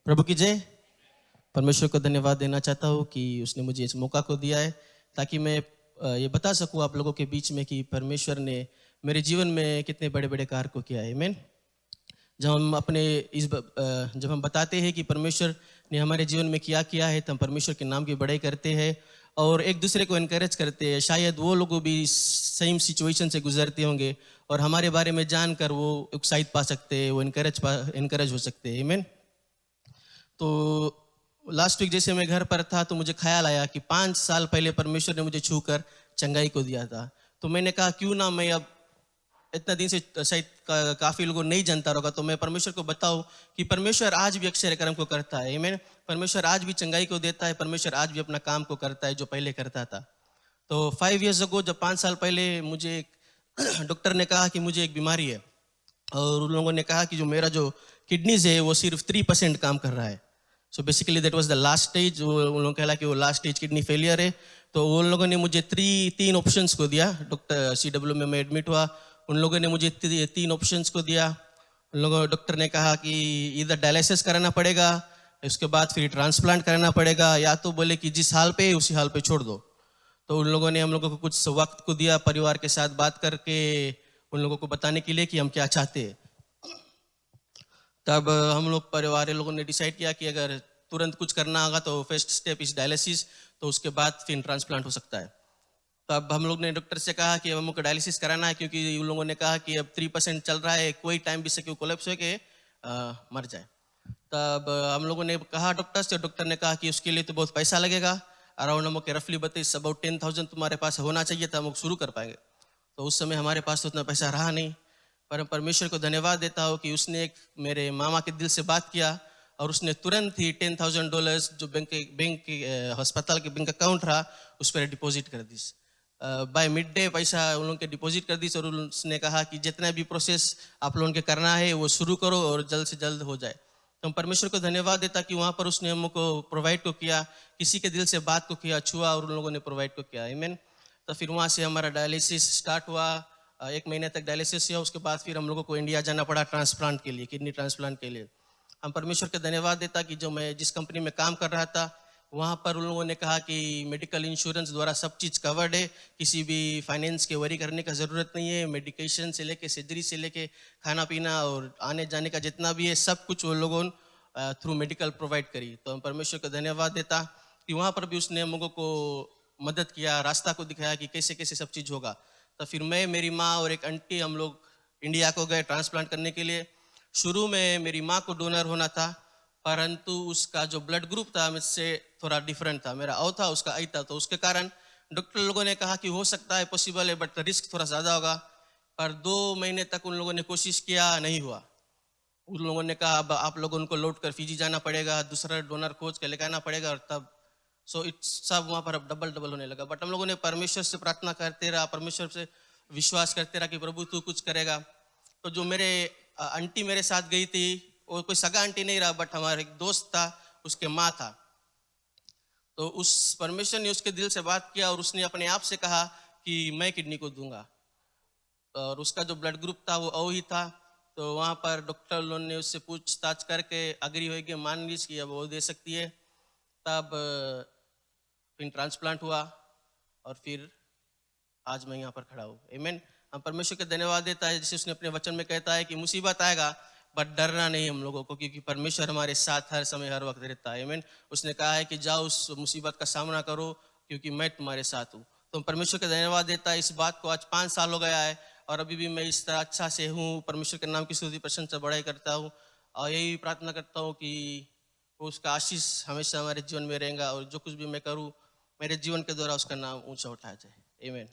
प्रभु की जय। परमेश्वर को धन्यवाद देना चाहता हूँ कि उसने मुझे इस मौका को दिया है ताकि मैं ये बता सकूँ आप लोगों के बीच में कि परमेश्वर ने मेरे जीवन में कितने बड़े बड़े कार्य को किया है। आमीन। जब हम अपने जब हम बताते हैं कि परमेश्वर ने हमारे जीवन में क्या किया है तो हम परमेश्वर के नाम की बड़ाई करते हैं और एक दूसरे को इनकरेज करते हैं। शायद वो लोग भी सेम सिचुएशन से गुजरते होंगे और हमारे बारे में जानकर वो उत्साहित पा सकते हैं, वो इनकरेज हो सकते हैं। आमीन। तो लास्ट वीक जैसे मैं घर पर था तो मुझे ख्याल आया कि 5 साल पहले परमेश्वर ने मुझे छूकर चंगाई को दिया था। तो मैंने कहा क्यों ना मैं अब इतना दिन से शायद काफी लोगों नहीं जानता होगा तो मैं परमेश्वर को बताऊं कि परमेश्वर आज भी अक्षय कर्म को करता है। आमीन। परमेश्वर आज भी चंगाई को देता है, परमेश्वर आज भी अपना काम को करता है जो पहले करता था। तो 5 years ago जब 5 साल पहले मुझे डॉक्टर ने कहा कि मुझे एक बीमारी है और उन लोगों ने कहा कि जो मेरा जो किडनीज है वो सिर्फ 3% काम कर रहा है। So basically that was the last stage. उन लोगों ने कहा कि वो लास्ट स्टेज किडनी फेलियर है। तो उन लोगों ने मुझे तीन ऑप्शंस को दिया। डॉक्टर CW में मैं एडमिट हुआ। उन लोगों ने मुझे 3 ऑप्शंस को दिया। उन लोगों डॉक्टर ने कहा कि इधर डायलिसिस कराना पड़ेगा, उसके बाद फिर ट्रांसप्लांट कराना पड़ेगा, या तो बोले कि जिस हाल पे उसी हाल पे छोड़ दो। तो उन लोगों ने हम लोगों को कुछ वक्त को दिया परिवार के साथ बात करके उन लोगों को बताने के लिए कि हम क्या चाहते हैं। तब हम लोग परिवार लोगों ने डिसाइड किया कि अगर तुरंत कुछ करना होगा तो फर्स्ट स्टेप इज डायलिसिस, तो उसके बाद फिर ट्रांसप्लांट हो सकता है। तब हम लोग ने डॉक्टर से कहा कि हमको डायलिसिस कराना है क्योंकि उन लोगों ने कहा कि अब 3% चल रहा है, कोई टाइम भी सके कोलैप्स होके मर जाए। तब हम लोगों ने कहा डॉक्टर से, डॉक्टर ने कहा कि उसके लिए तो बहुत पैसा लगेगा, अराउंड हमको रफली बताइए अबाउट 10,000 तुम्हारे पास होना चाहिए था, हम शुरू कर पाएंगे। तो उस समय हमारे पास तो उतना पैसा रहा नहीं, पर परमेश्वर को धन्यवाद देता हूँ कि उसने एक मेरे मामा के दिल से बात किया और उसने तुरंत ही $10,000 जो बैंक अस्पताल के बैंक अकाउंट रहा उस पर डिपॉजिट कर दी। बाय मिड डे पैसा उन लोगों के डिपॉजिट कर दी और उसने कहा कि जितना भी प्रोसेस आप लोगों के करना है वो शुरू करो और जल्द से जल्द हो जाए। तो हम परमेश्वर को धन्यवाद देता कि वहाँ पर उसने हमको प्रोवाइड को किया, किसी के दिल से बात को किया, छुआ और उन लोगों ने प्रोवाइड को किया। आमीन। तो फिर वहाँ से हमारा डायलिसिस स्टार्ट हुआ। 1 महीने तक डायलिसिस हुआ। उसके बाद फिर हम लोगों को इंडिया जाना पड़ा ट्रांसप्लांट के लिए, किडनी ट्रांसप्लांट के लिए। हम परमेश्वर का धन्यवाद देता कि जो मैं जिस कंपनी में काम कर रहा था वहाँ पर उन लोगों ने कहा कि मेडिकल इंश्योरेंस द्वारा सब चीज़ कवर्ड है, किसी भी फाइनेंस के वरी करने का ज़रूरत नहीं है। मेडिकेशन से लेके सर्जरी से लेके खाना पीना और आने जाने का जितना भी है सब कुछ वो लोगों थ्रू मेडिकल प्रोवाइड करी। तो हम परमेश्वर का धन्यवाद देता कि वहाँ पर भी उसने हम लोगों को मदद किया, रास्ता को दिखाया कि कैसे कैसे सब चीज़ होगा। तो फिर मैं, मेरी माँ और एक आंटी हम लोग इंडिया को गए ट्रांसप्लांट करने के लिए। शुरू में मेरी माँ को डोनर होना था, परंतु उसका जो ब्लड ग्रुप था मुझसे थोड़ा डिफरेंट था। मेरा O था, उसका I था। तो उसके कारण डॉक्टर लोगों ने कहा कि हो सकता है, पॉसिबल है, बट रिस्क थोड़ा ज़्यादा होगा। पर 2 महीने तक उन लोगों ने कोशिश किया, नहीं हुआ। उन लोगों ने कहा अब आप लोगों को लौट कर फिजी जाना पड़ेगा, दूसरा डोनर खोज के लेकर आना पड़ेगा। और तब इट्स सब वहाँ पर अब डबल होने लगा। बट हम लोगों ने परमेश्वर से प्रार्थना करते रहा, परमेश्वर से विश्वास करते रहा कि प्रभु तू कुछ करेगा। तो जो मेरे आंटी मेरे साथ गई थी, वो कोई सगा आंटी नहीं रहा, बट हमारा एक दोस्त था, उसके माँ था। तो उस परमेश्वर ने उसके दिल से बात किया और उसने अपने आप से कहा कि मैं किडनी को दूंगा। और उसका जो ब्लड ग्रुप था वो O ही था। तो वहाँ पर डॉक्टर लोगों ने उससे पूछताछ करके अग्री हो गई, मान लीज कि अब वो दे सकती है। तब फिर ट्रांसप्लांट हुआ और फिर आज मैं यहाँ पर खड़ा हूँ। आमीन। हम परमेश्वर का धन्यवाद देता है जैसे उसने अपने वचन में कहता है कि मुसीबत आएगा बट डरना नहीं हम लोगों को, क्योंकि परमेश्वर हमारे साथ हर समय हर वक्त रहता है। आमीन। उसने कहा है कि जाओ उस मुसीबत का सामना करो क्योंकि मैं तुम्हारे साथ हूँ। तो परमेश्वर का धन्यवाद देता है। इस बात को आज 5 साल हो गया है और अभी भी मैं इस तरह अच्छा से हूँ। परमेश्वर के नाम की स्तुति प्रशंसा बढ़ाई करता हूँ और यही प्रार्थना करता हूँ कि उसका आशीष हमेशा हमारे जीवन में रहेगा और जो कुछ भी मैं करूँ मेरे जीवन के द्वारा उसका नाम ऊंचा उठाया जाए। आमीन।